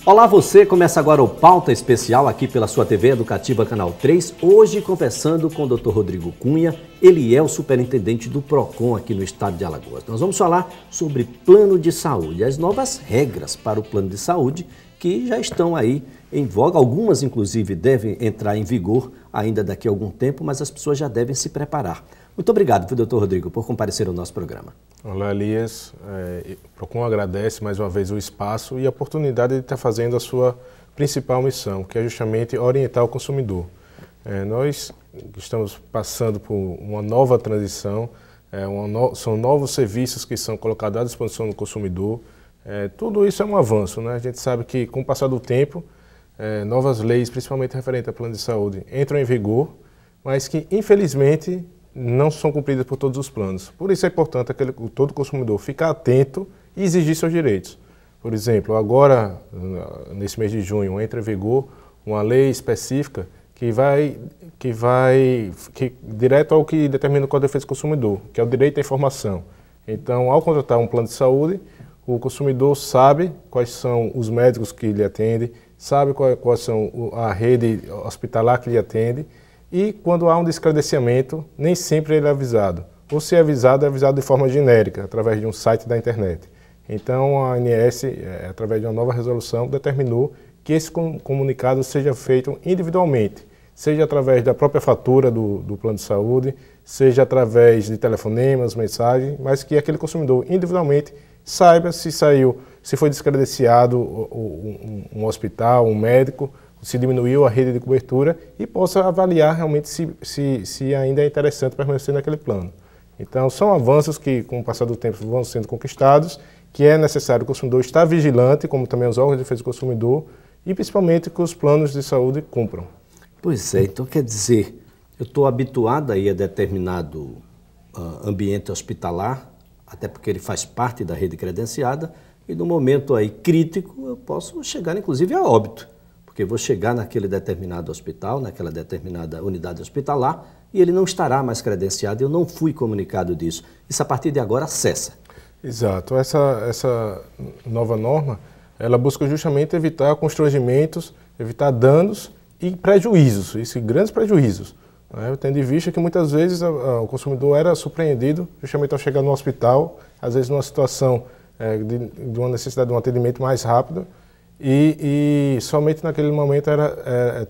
Olá você, começa agora o Pauta Especial aqui pela sua TV Educativa Canal 3, hoje conversando com o Dr. Rodrigo Cunha, ele é o superintendente do PROCON aqui no estado de Alagoas. Nós vamos falar sobre plano de saúde, as novas regras para o plano de saúde que já estão aí em voga, algumas inclusive devem entrar em vigor ainda daqui a algum tempo, mas as pessoas já devem se preparar. Muito obrigado, doutor Rodrigo, por comparecer ao nosso programa. Olá, Elias. O PROCON agradece mais uma vez o espaço e a oportunidade de estar fazendo a sua principal missão, que é justamente orientar o consumidor. Nós estamos passando por uma nova transição, são novos serviços que são colocados à disposição do consumidor. Tudo isso é um avanço, né? A gente sabe que com o passar do tempo, novas leis, principalmente referentes a plano de saúde, entram em vigor, mas que infelizmente não são cumpridas por todos os planos. Por isso é importante todo consumidor ficar atento e exigir seus direitos. Por exemplo, agora, nesse mês de junho, entra em vigor uma lei específica que vai direto ao que determina o Código de Defesa do Consumidor, que é o direito à informação. Então, ao contratar um plano de saúde, o consumidor sabe quais são os médicos que lhe atendem, sabe quais são a rede hospitalar que lhe atende, e quando há um descredenciamento, nem sempre ele é avisado. Ou se é avisado de forma genérica, através de um site da internet. Então a ANS, através de uma nova resolução, determinou que esse comunicado seja feito individualmente, seja através da própria fatura do plano de saúde, seja através de telefonemas, mensagens, mas que aquele consumidor individualmente saiba se foi descredenciado um hospital, um médico, se diminuiu a rede de cobertura e possa avaliar realmente se ainda é interessante permanecer naquele plano. Então, são avanços que, com o passar do tempo, vão sendo conquistados, que é necessário o consumidor estar vigilante, como também os órgãos de defesa do consumidor, e principalmente que os planos de saúde cumpram. Pois é, então quer dizer, eu estou habituado aí a determinado ambiente hospitalar, até porque ele faz parte da rede credenciada, e no momento aí crítico eu posso chegar inclusive a óbito. Porque eu vou chegar naquele determinado hospital, naquela determinada unidade hospitalar, e ele não estará mais credenciado, eu não fui comunicado disso. Isso a partir de agora cessa. Exato. Essa nova norma, ela busca justamente evitar constrangimentos, evitar danos e prejuízos, grandes prejuízos. Tendo em vista que muitas vezes o consumidor era surpreendido justamente ao chegar no hospital, às vezes numa situação de uma necessidade de um atendimento mais rápido, e somente naquele momento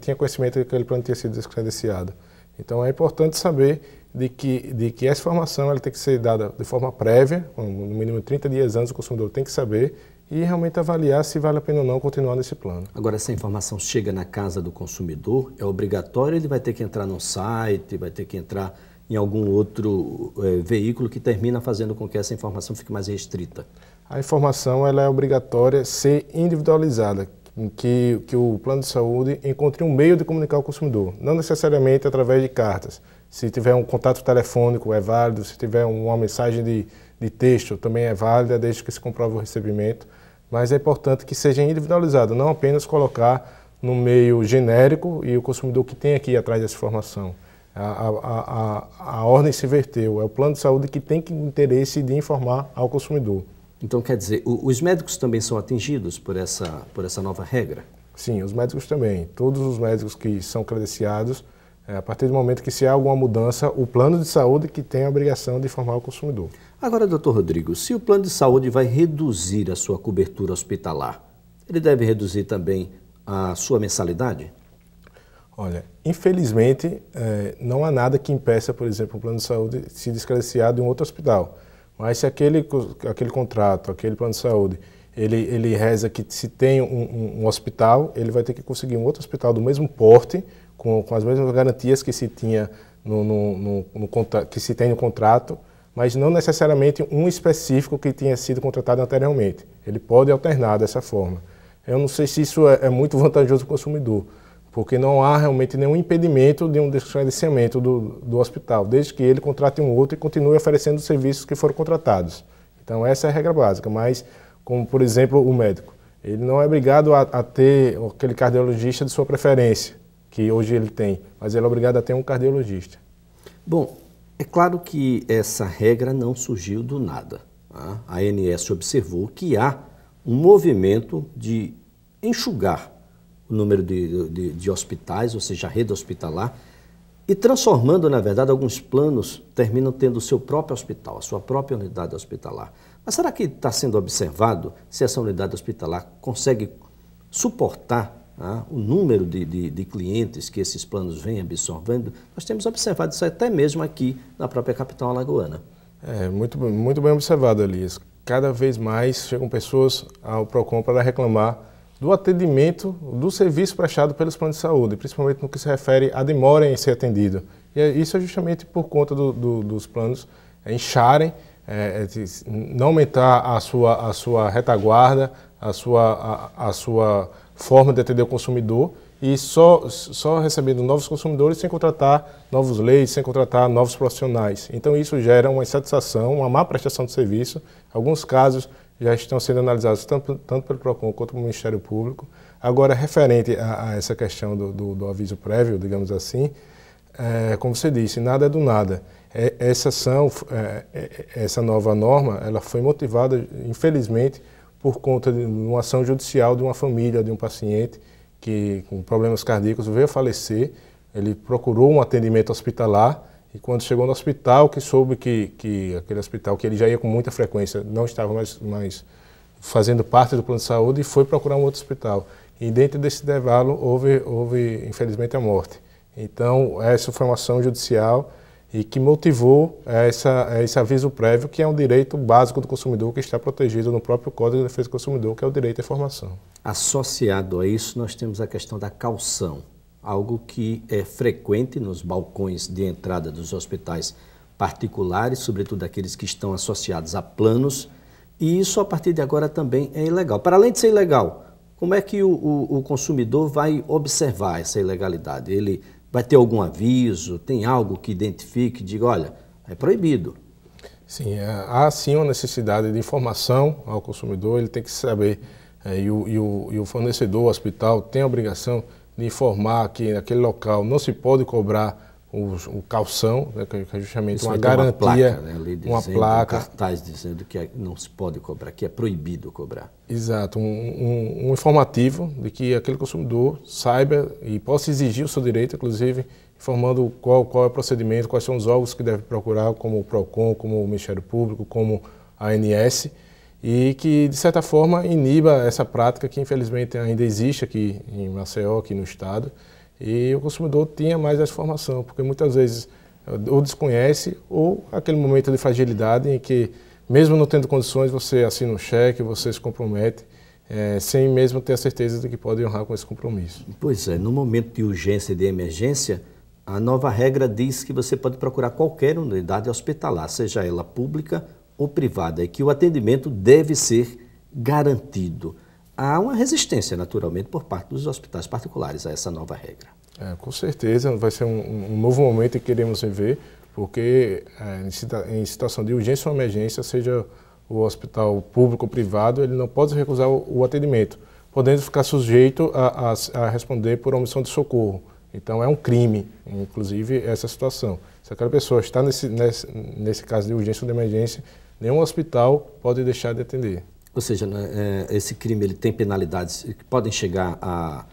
tinha conhecimento de que aquele plano tinha sido descredenciado. Então é importante saber de que essa informação ela tem que ser dada de forma prévia, no mínimo 30 dias antes o consumidor tem que saber e realmente avaliar se vale a pena ou não continuar nesse plano. Agora, essa informação chega na casa do consumidor, é obrigatório, ele vai ter que entrar num site, vai ter que entrar em algum outro veículo que termina fazendo com que essa informação fique mais restrita? A informação ela é obrigatória ser individualizada, que o plano de saúde encontre um meio de comunicar ao consumidor, não necessariamente através de cartas. Se tiver um contato telefônico é válido, se tiver uma mensagem de texto também é válida, desde que se comprove o recebimento, mas é importante que seja individualizado, não apenas colocar no meio genérico e o consumidor que tem que ir atrás dessa informação. A ordem se inverteu, é o plano de saúde que tem que interesse de informar ao consumidor. Então, quer dizer, os médicos também são atingidos por essa nova regra? Sim, os médicos também. Todos os médicos que são credenciados, a partir do momento que se há alguma mudança, o plano de saúde que tem a obrigação de informar o consumidor. Agora, doutor Rodrigo, se o plano de saúde vai reduzir a sua cobertura hospitalar, ele deve reduzir também a sua mensalidade? Olha, infelizmente, não há nada que impeça, por exemplo, o plano de saúde se descredenciar de um outro hospital. Mas se aquele contrato, aquele plano de saúde, ele reza que se tem um hospital, ele vai ter que conseguir um outro hospital do mesmo porte, com as mesmas garantias que se tinha que se tem no contrato, mas não necessariamente um específico que tinha sido contratado anteriormente. Ele pode alternar dessa forma. Eu não sei se isso é muito vantajoso para o consumidor, porque não há realmente nenhum impedimento de um descredenciamento do hospital, desde que ele contrate um outro e continue oferecendo os serviços que foram contratados. Então essa é a regra básica, mas como por exemplo o médico, ele não é obrigado a ter aquele cardiologista de sua preferência, que hoje ele tem, mas ele é obrigado a ter um cardiologista. Bom, é claro que essa regra não surgiu do nada. A ANS observou que há um movimento de enxugar o número de hospitais, ou seja, a rede hospitalar, e transformando, na verdade, alguns planos terminam tendo o seu próprio hospital, a sua própria unidade hospitalar. Mas será que está sendo observado se essa unidade hospitalar consegue suportar o número de clientes que esses planos vêm absorvendo? Nós temos observado isso até mesmo aqui na própria capital alagoana. Muito bem observado, Elias. Cada vez mais chegam pessoas ao PROCON para reclamar do atendimento, do serviço prestado pelos planos de saúde, principalmente no que se refere à demora em ser atendido. E isso é justamente por conta dos planos incharem, não aumentar a sua retaguarda, a sua forma de atender o consumidor e só recebendo novos consumidores sem contratar novos leis, sem contratar novos profissionais. Então isso gera uma insatisfação, uma má prestação de serviço. Alguns casos já estão sendo analisados tanto pelo PROCON quanto pelo Ministério Público. Agora, referente a essa questão do aviso prévio, digamos assim, como você disse, nada é do nada. Essa nova norma, ela foi motivada, infelizmente, por conta de uma ação judicial de uma família, de um paciente que com problemas cardíacos veio a falecer. Ele procurou um atendimento hospitalar e quando chegou no hospital, que soube que aquele hospital, que ele já ia com muita frequência, não estava mais fazendo parte do plano de saúde e foi procurar um outro hospital. E dentro desse intervalo houve infelizmente a morte. Então essa foi uma ação judicial e que motivou esse aviso prévio, que é um direito básico do consumidor que está protegido no próprio Código de Defesa do Consumidor, que é o direito à informação. Associado a isso, nós temos a questão da caução, algo que é frequente nos balcões de entrada dos hospitais particulares, sobretudo aqueles que estão associados a planos, e isso a partir de agora também é ilegal. Para além de ser ilegal, como é que o consumidor vai observar essa ilegalidade? Ele vai ter algum aviso, tem algo que identifique, diga, olha, é proibido? Sim, há sim uma necessidade de informação ao consumidor, ele tem que saber, e o fornecedor, o hospital, tem a obrigação de informar que naquele local não se pode cobrar o calção, né, que é justamente isso uma garantia, uma placa, cartaz dizendo que não se pode cobrar, que é proibido cobrar. Exato, um informativo de que aquele consumidor saiba e possa exigir o seu direito, inclusive informando qual é o procedimento, quais são os órgãos que deve procurar, como o PROCON, como o Ministério Público, como a ANS, e que, de certa forma, iniba essa prática que, infelizmente, ainda existe aqui em Maceió, aqui no estado, e o consumidor tinha mais essa informação, porque muitas vezes ou desconhece ou aquele momento de fragilidade em que, mesmo não tendo condições, você assina um cheque, você se compromete, sem mesmo ter a certeza de que pode honrar com esse compromisso. Pois é, no momento de urgência e de emergência, a nova regra diz que você pode procurar qualquer unidade hospitalar, seja ela pública ou privada, e que o atendimento deve ser garantido. Há uma resistência, naturalmente, por parte dos hospitais particulares a essa nova regra. Com certeza, vai ser um novo momento que queremos viver, porque em situação de urgência ou emergência, seja o hospital público ou privado, ele não pode recusar o atendimento, podendo ficar sujeito a responder por omissão de socorro. Então é um crime, inclusive, essa situação. Se aquela pessoa está nesse caso de urgência ou de emergência, nenhum hospital pode deixar de atender. Ou seja, esse crime ele tem penalidades que podem chegar à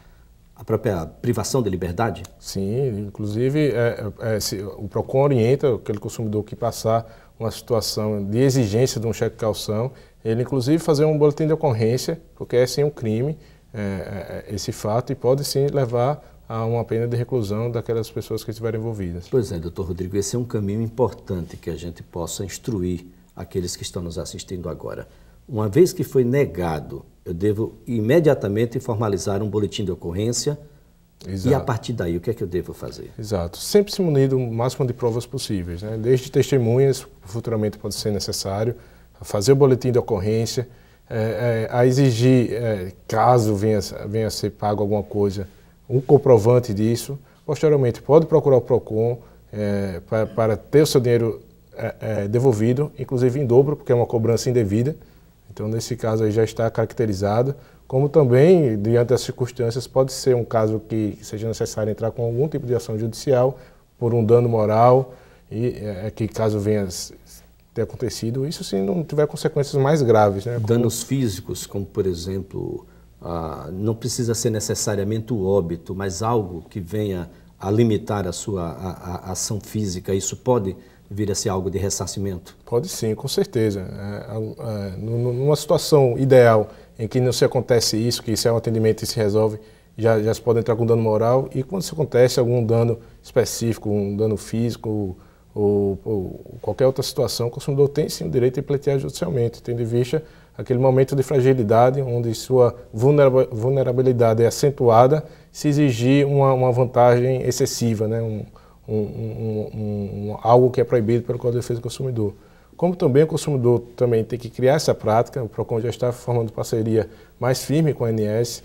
própria privação de liberdade? Sim, inclusive o PROCON orienta aquele consumidor que passar uma situação de exigência de um cheque calção, ele inclusive fazer um boletim de ocorrência, porque é sim um crime esse fato e pode sim levar a uma pena de reclusão daquelas pessoas que estiverem envolvidas. Pois é, doutor Rodrigo, esse é um caminho importante que a gente possa instruir aqueles que estão nos assistindo agora. Uma vez que foi negado, eu devo imediatamente formalizar um boletim de ocorrência. Exato. E a partir daí, o que é que eu devo fazer? Exato. Sempre se munir do máximo de provas possíveis, né? Desde testemunhas, futuramente pode ser necessário, fazer o boletim de ocorrência, a exigir, caso venha a ser pago alguma coisa, um comprovante disso. Posteriormente, pode procurar o PROCON para ter o seu dinheiro devolvido, inclusive em dobro, porque é uma cobrança indevida. Então, nesse caso aí já está caracterizado, como também, diante das circunstâncias, pode ser um caso que seja necessário entrar com algum tipo de ação judicial por um dano moral, e que caso venha ter acontecido, isso se não tiver consequências mais graves, né? Danos físicos, como por exemplo, não precisa ser necessariamente o óbito, mas algo que venha a limitar a sua ação física, isso pode vir a ser algo de ressarcimento? Pode sim, com certeza. Numa situação ideal em que não se acontece isso, que isso é um atendimento e se resolve, já se pode entrar com dano moral, e quando se acontece algum dano específico, um dano físico ou qualquer outra situação, o consumidor tem sim o direito de pleitear judicialmente, tendo em vista aquele momento de fragilidade, onde sua vulnerabilidade é acentuada, se exigir uma vantagem excessiva, né? Algo que é proibido pelo Código de Defesa do Consumidor. Como também o consumidor também tem que criar essa prática, o PROCON já está formando parceria mais firme com a ANS,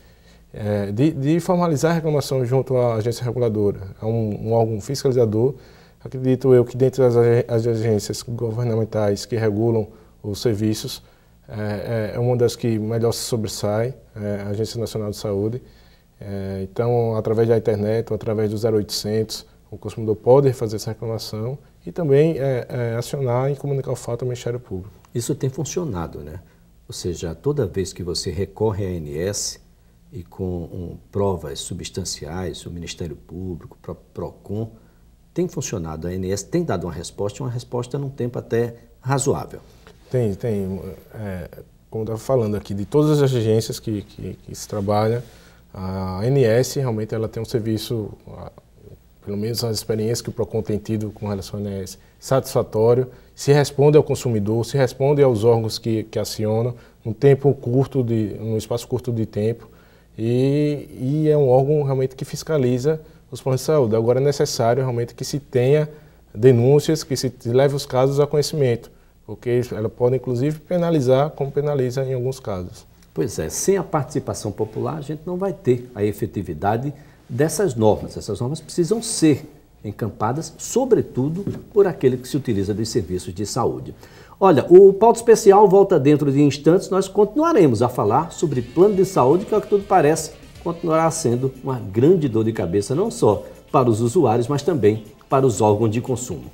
de formalizar a reclamação junto à agência reguladora, a um órgão fiscalizador. Acredito eu que dentre as agências governamentais que regulam os serviços, é uma das que melhor se sobressai, a Agência Nacional de Saúde. Então, através da internet ou através do 0800, o consumidor pode fazer essa reclamação e também acionar e comunicar o fato ao Ministério Público. Isso tem funcionado, né? Ou seja, toda vez que você recorre à ANS e com provas substanciais, o Ministério Público, o próprio PROCON, tem funcionado. A ANS tem dado uma resposta num tempo até razoável. Tem. Como eu estava falando aqui, de todas as agências que se trabalham, a ANS realmente ela tem um serviço, pelo menos as experiências que o PROCON tem tido com relação à ANS, satisfatório, se responde ao consumidor, se responde aos órgãos que acionam, num espaço curto de tempo, e é um órgão realmente que fiscaliza os planos de saúde. Agora é necessário realmente que se tenha denúncias, que se leve os casos a conhecimento, porque ela pode inclusive penalizar, como penaliza em alguns casos. Pois é, sem a participação popular a gente não vai ter a efetividade dessas normas. Essas normas precisam ser encampadas, sobretudo por aquele que se utiliza dos serviços de saúde. Olha, o Pauta Especial volta dentro de instantes, nós continuaremos a falar sobre plano de saúde, que, ao que tudo parece, continuará sendo uma grande dor de cabeça, não só para os usuários, mas também para os órgãos de consumo.